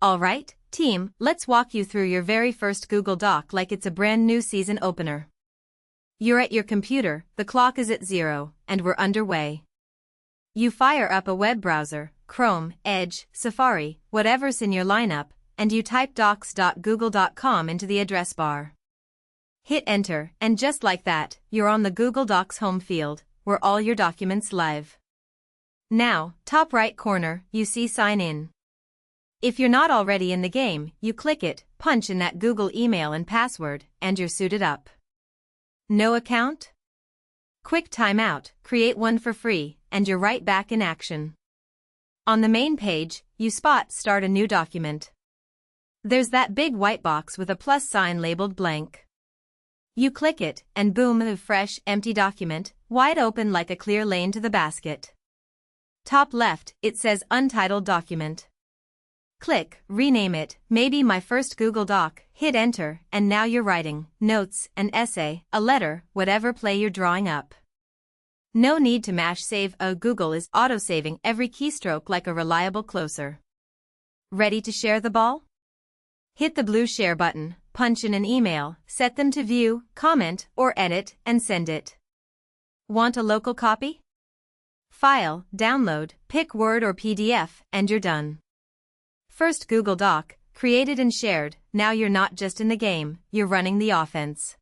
Alright, team, let's walk you through your very first Google Doc like it's a brand new season opener. You're at your computer, the clock is at 0, and we're underway. You fire up a web browser, Chrome, Edge, Safari, whatever's in your lineup, and you type docs.google.com into the address bar. Hit enter, and just like that, you're on the Google Docs home field, where all your documents live. Now, top right corner, you see sign in. If you're not already in the game, you click it, punch in that Google email and password, and you're suited up. No account? Quick timeout, create one for free, and you're right back in action. On the main page, you spot Start a New Document. There's that big white box with a plus sign labeled blank. You click it, and boom, a fresh, empty document, wide open like a clear lane to the basket. Top left, it says Untitled Document. Click, rename it, maybe My First Google Doc, hit enter, and now you're writing notes, an essay, a letter, whatever play you're drawing up. No need to mash save, Google is auto-saving every keystroke like a reliable closer. Ready to share the ball? Hit the blue share button, punch in an email, set them to view, comment, or edit, and send it. Want a local copy? File, download, pick Word or PDF, and you're done. First Google Doc, created and shared, now you're not just in the game, you're running the offense.